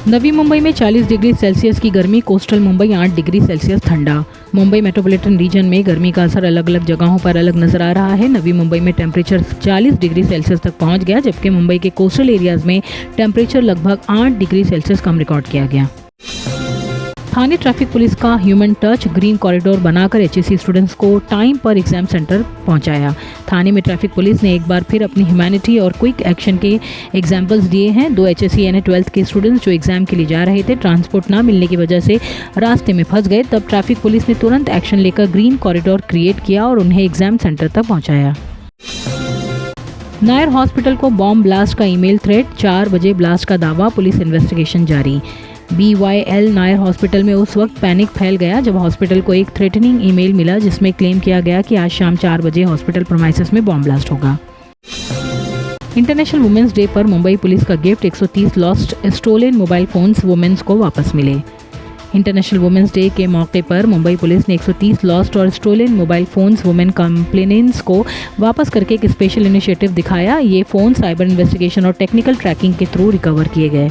नवी मुंबई में 40 degree Celsius की गर्मी, कोस्टल मुंबई 8 डिग्री सेल्सियस ठंडा। मुंबई मेट्रोपॉलिटन रीजन में गर्मी का असर अलग अलग जगहों पर अलग नजर आ रहा है। नवी मुंबई में टेम्परेचर 40 डिग्री सेल्सियस तक पहुंच गया, जबकि मुंबई के कोस्टल एरियाज में टेम्परेचर लगभग 8 डिग्री सेल्सियस कम रिकॉर्ड किया गया। थाने ट्रैफिक पुलिस का ह्यूमन टच ग्रीन कॉरिडोर बनाकर एचएससी स्टूडेंट्स को टाइम पर एग्जाम सेंटर पहुंचाया। थाने में ट्रैफिक पुलिस ने एक बार फिर अपनी ह्यूमैनिटी और क्विक एक्शन के एग्जाम्पल्स दिए हैं। 2 एचएससी यानी 12th के स्टूडेंट्स जो एग्जाम के लिए जा रहे थे, ट्रांसपोर्ट ना मिलने की वजह से रास्ते में फंस गए। तब ट्रैफिक पुलिस ने तुरंत एक्शन लेकर ग्रीन कॉरिडोर क्रिएट किया और उन्हें एग्जाम सेंटर तक पहुँचाया। नायर हॉस्पिटल को बॉम्ब ब्लास्ट का ईमेल थ्रेट, 4 बजे ब्लास्ट का दावा, पुलिस इन्वेस्टिगेशन जारी। BYL नायर हॉस्पिटल में उस वक्त पैनिक फैल गया जब हॉस्पिटल को एक थ्रेटनिंग ईमेल मिला जिसमें क्लेम किया गया कि आज शाम 4 बजे हॉस्पिटल प्रीमाइसेस में बॉम्ब ब्लास्ट होगा। इंटरनेशनल वुमेन्स डे पर मुंबई पुलिस का gift, 130 lost stolen mobile phones women's को वापस मिले। इंटरनेशनल वुमेन्स डे के मौके पर मुंबई पुलिस ने 130 लॉस्ट और stolen mobile phones women complainants को वापस करके एक स्पेशल इनिशिएटिव दिखाया। ये फ़ोन साइबर इन्वेस्टिगेशन और टेक्निकल ट्रैकिंग के थ्रू रिकवर किए गए।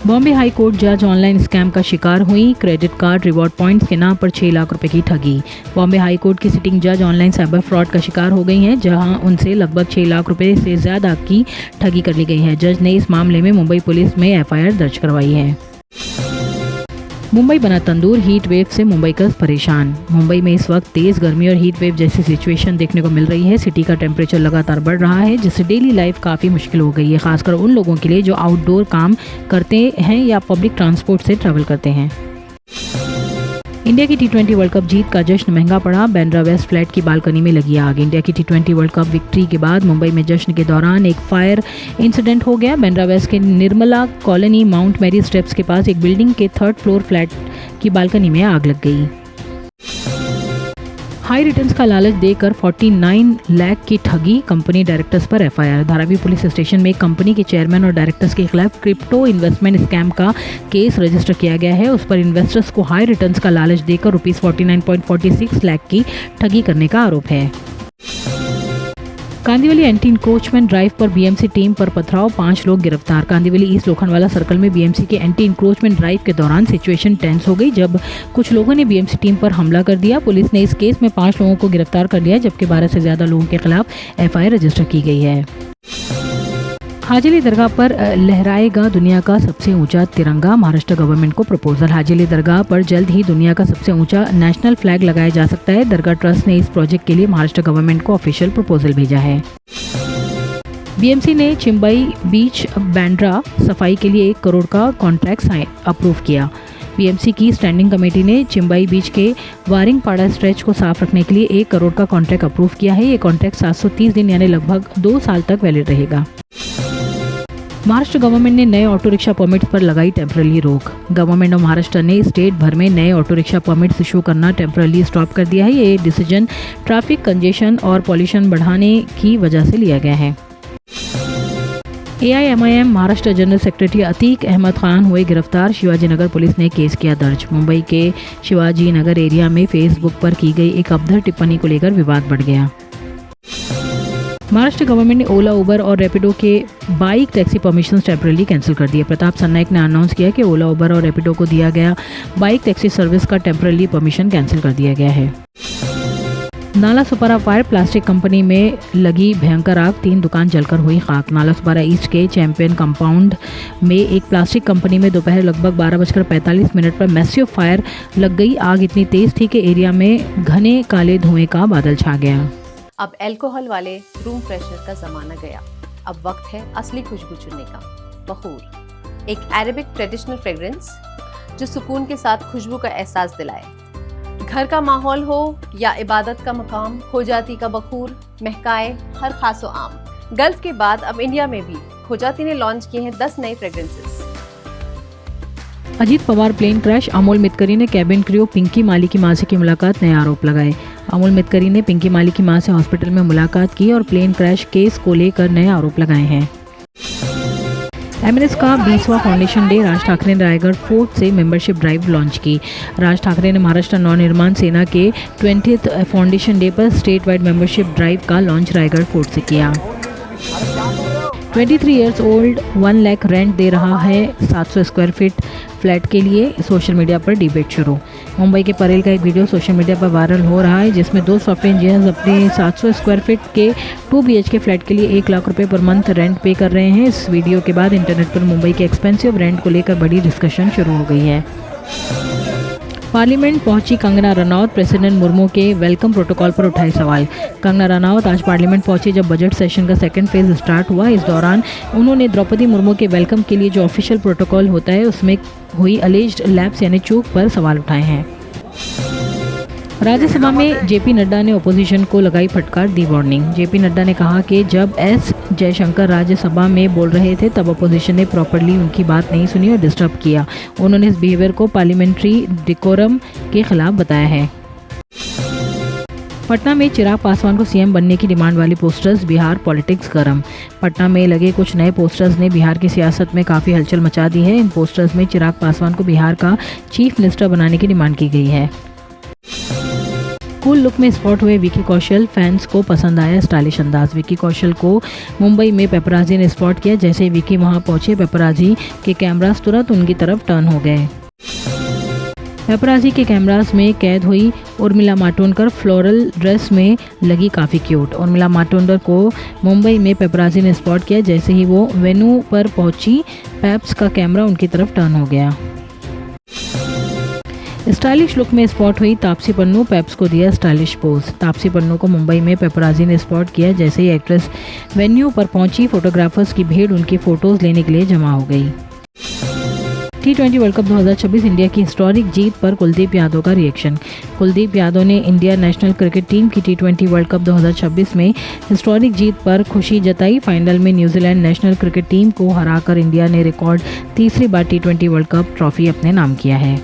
बॉम्बे हाई कोर्ट जज ऑनलाइन स्कैम का शिकार हुई, क्रेडिट कार्ड रिवॉर्ड पॉइंट्स के नाम पर 6 लाख रुपए की ठगी। बॉम्बे हाई कोर्ट की सिटिंग जज ऑनलाइन साइबर फ्रॉड का शिकार हो गई हैं, जहां उनसे लगभग 6 लाख रुपए से ज़्यादा की ठगी कर ली गई है। जज ने इस मामले में मुंबई पुलिस में FIR दर्ज करवाई है। मुंबई बना तंदूर, हीट वेव से मुंबईकर्स परेशान। मुंबई में इस वक्त तेज गर्मी और हीट वेव जैसी सिचुएशन देखने को मिल रही है। सिटी का टेम्परेचर लगातार बढ़ रहा है, जिससे डेली लाइफ काफ़ी मुश्किल हो गई है, खासकर उन लोगों के लिए जो आउटडोर काम करते हैं या पब्लिक ट्रांसपोर्ट से ट्रैवल करते हैं। इंडिया की T20 वर्ल्ड कप जीत का जश्न महंगा पड़ा, बांद्रा वेस्ट फ्लैट की बालकनी में लगी आग। इंडिया की T20 वर्ल्ड कप विक्ट्री के बाद मुंबई में जश्न के दौरान एक फायर इंसिडेंट हो गया। बांद्रा वेस्ट के Nirmala colony Mount Mary steps के पास एक बिल्डिंग के 3rd फ्लोर फ्लैट की बालकनी में आग लग गई। हाई रिटर्न्स का लालच देकर 49 लाख की ठगी, कंपनी डायरेक्टर्स पर FIR। धारावी पुलिस स्टेशन में कंपनी के चेयरमैन और डायरेक्टर्स के खिलाफ क्रिप्टो इन्वेस्टमेंट स्कैम का केस रजिस्टर किया गया है। उस पर इन्वेस्टर्स को हाई रिटर्न्स का लालच देकर ₹49.46 लाख की ठगी करने का आरोप है। कांदिवली एंटी इंक्रोचमेंट ड्राइव पर BMC टीम पर पथराव, 5 लोग गिरफ्तार। कांदिवली ईस्ट लोखंडवाला सर्कल में BMC के एंटी इंक्रोचमेंट ड्राइव के दौरान सिचुएशन टेंस हो गई जब कुछ लोगों ने BMC टीम पर हमला कर दिया। पुलिस ने इस केस में 5 लोगों को गिरफ्तार कर लिया, जबकि 12 से ज्यादा लोगों के खिलाफ FIR रजिस्टर की गई है। हाजी अली दरगाह पर लहराएगा दुनिया का सबसे ऊंचा तिरंगा, महाराष्ट्र गवर्नमेंट को प्रपोजल। हाजी अली दरगाह पर जल्द ही दुनिया का सबसे ऊंचा नेशनल फ्लैग लगाया जा सकता है। दरगाह ट्रस्ट ने इस प्रोजेक्ट के लिए महाराष्ट्र गवर्नमेंट को ऑफिशियल प्रपोजल भेजा है। BMC ने चिंबई बीच बांद्रा सफाई के लिए 1 करोड़ का कॉन्ट्रैक्ट अप्रूव किया। BMC की स्टैंडिंग कमेटी ने चिंबई बीच के वारिंगपाड़ा स्ट्रेच को साफ रखने के लिए 1 करोड़ का कॉन्ट्रैक्ट अप्रूव किया है। ये कॉन्ट्रैक्ट 730 दिन यानी लगभग 2 साल तक वैलिड रहेगा। महाराष्ट्र गवर्नमेंट ने नए ऑटो रिक्शा परमिट्स पर लगाई टेम्पररी रोक। गवर्नमेंट ऑफ महाराष्ट्र ने स्टेट भर में नए ऑटो रिक्शा परमिट्स इशू करना टेम्पररी स्टॉप कर दिया है। ये डिसीजन ट्रैफिक कंजेशन और पॉल्यूशन बढ़ाने की वजह से लिया गया है। AIMIM Maharashtra general secretary Atiq Ahmed Khan हुए गिरफ्तार, शिवाजी नगर पुलिस ने केस किया दर्ज। मुंबई के शिवाजी नगर एरिया में फेसबुक पर की गई एक अभद्र टिप्पणी को लेकर विवाद बढ़ गया। महाराष्ट्र गवर्नमेंट ने ओला, उबर और रैपिडो के bike taxi permission temporary cancel कर दिए। प्रताप सरनाइक ने अनाउंस किया कि ओला, उबर और रैपिडो को दिया गया बाइक टैक्सी सर्विस का टेम्पररी परमिशन कैंसिल कर दिया गया है। नाला सुपारा फायर, प्लास्टिक कंपनी में लगी भयंकर आग, 3 दुकान जलकर हुई खाक। नाला सुपारा ईस्ट के चैंपियन कंपाउंड में एक प्लास्टिक कंपनी में दोपहर लगभग 12:45 पर मैसिव फायर लग गई। आग इतनी तेज थी कि एरिया में घने काले धुएं का बादल छा गया। अब अल्कोहल वाले रूम फ्रेशनर का जमाना गया। अब वक्त है असली खुशबू चुनने का। बखूर, एक अरेबिक ट्रेडिशनल फ्रेग्रेंस जो सुकून के साथ खुशबू का एहसास दिलाए। घर का माहौल हो या इबादत का मकाम, खोजाती का बखूर महकाए हर खासो आम। गल्फ के बाद अब इंडिया में भी खोजाती ने लॉन्च किए हैं 10 नए fragrances. Ajit Pawar plane crash, Amol Mitkari ने कैबिन क्रू पिंकी माली की मां से की मुलाकात, नए आरोप लगाए। अमोल मितकरी ने पिंकी माली की मां से हॉस्पिटल में मुलाकात की और प्लेन क्रैश केस को लेकर नए आरोप लगाए हैं। एमएनएस का 20वां फाउंडेशन डे, राज ठाकरे ने रायगढ़ फोर्ट से मेंबरशिप ड्राइव लॉन्च की। राज ठाकरे ने महाराष्ट्र नवनिर्माण सेना के 20th फाउंडेशन डे पर स्टेट वाइड मेंबरशिप ड्राइव का लॉन्च रायगढ़ फोर्ट से किया। 23 ईयर्स ओल्ड 1 लाख रेंट दे रहा है 700 स्क्वायर फीट फ्लैट के लिए, सोशल मीडिया पर डिबेट शुरू। मुंबई के परेल का एक वीडियो सोशल मीडिया पर वायरल हो रहा है जिसमें 2 सॉफ्टवेयर इंजीनियर्स अपने 700 स्क्वायर फीट के 2 BHK फ्लैट के लिए 1 लाख रुपए पर मंथ रेंट पे कर रहे हैं। इस वीडियो के बाद इंटरनेट पर मुंबई के एक्सपेंसिव रेंट को लेकर बड़ी डिस्कशन शुरू हो गई है। पार्लियामेंट पहुंची कंगना रनौत, प्रेसिडेंट मुर्मू के वेलकम प्रोटोकॉल पर उठाए सवाल। कंगना रनौत आज पार्लियामेंट पहुंची जब बजट सेशन का सेकंड फेज स्टार्ट हुआ। इस दौरान उन्होंने द्रौपदी मुर्मू के वेलकम के लिए जो ऑफिशियल प्रोटोकॉल होता है उसमें हुई अलेज्ड लैप्स यानी चूक पर सवाल उठाए हैं। राज्यसभा में जेपी नड्डा ने ओपोजिशन को लगाई फटकार, दी वार्निंग। जेपी नड्डा ने कहा कि जब एस जयशंकर राज्यसभा में बोल रहे थे तब ओपोजिशन ने प्रॉपर्ली उनकी बात नहीं सुनी और डिस्टर्ब किया। उन्होंने इस बिहेवियर को पार्लियामेंट्री डिकोरम के खिलाफ बताया है। पटना में चिराग पासवान को सीएम बनने की डिमांड वाली पोस्टर्स, बिहार पॉलिटिक्स गरम। पटना में लगे कुछ नए पोस्टर्स ने बिहार की सियासत में काफ़ी हलचल मचा दी है। इन पोस्टर्स में चिराग पासवान को बिहार का चीफ मिनिस्टर बनाने की डिमांड की गई है। कूल लुक में स्पॉट हुए विकी कौशल, फैंस को पसंद आया स्टाइलिश अंदाज। विकी कौशल को मुंबई में पेपराजी ने स्पॉट किया। जैसे विकी वहां पहुंचे, पेपराजी के कैमरास तुरंत उनकी तरफ टर्न हो गए। पेपराजी के कैमरास में कैद हुई उर्मिला मातोंडकर फ्लोरल ड्रेस में लगी काफ़ी क्यूट। उर्मिला मातोंडकर को मुंबई में पेपराजी ने स्पॉट किया। जैसे ही वो वेन्यू पर पहुंची, पेप्स का कैमरा उनकी तरफ टर्न हो गया। स्टाइलिश लुक में स्पॉट हुई तापसी पन्नू, पेप्स को दिया स्टाइलिश पोज। तापसी पन्नू को मुंबई में पेपराजी ने स्पॉट किया। जैसे ही एक्ट्रेस वेन्यू पर पहुंची, फोटोग्राफर्स की भीड़ उनकी फोटोज लेने के लिए जमा हो गई। T20 वर्ल्ड कप 2026 इंडिया की हिस्टोरिक जीत पर कुलदीप यादव का रिएक्शन। कुलदीप यादव ने इंडिया नेशनल क्रिकेट टीम की T20 वर्ल्ड कप 2026 में हिस्टोरिक जीत पर खुशी जताई। फाइनल में न्यूजीलैंड नेशनल क्रिकेट टीम को हराकर इंडिया ने रिकॉर्ड तीसरी बार T20 वर्ल्ड कप ट्रॉफी अपने नाम किया है।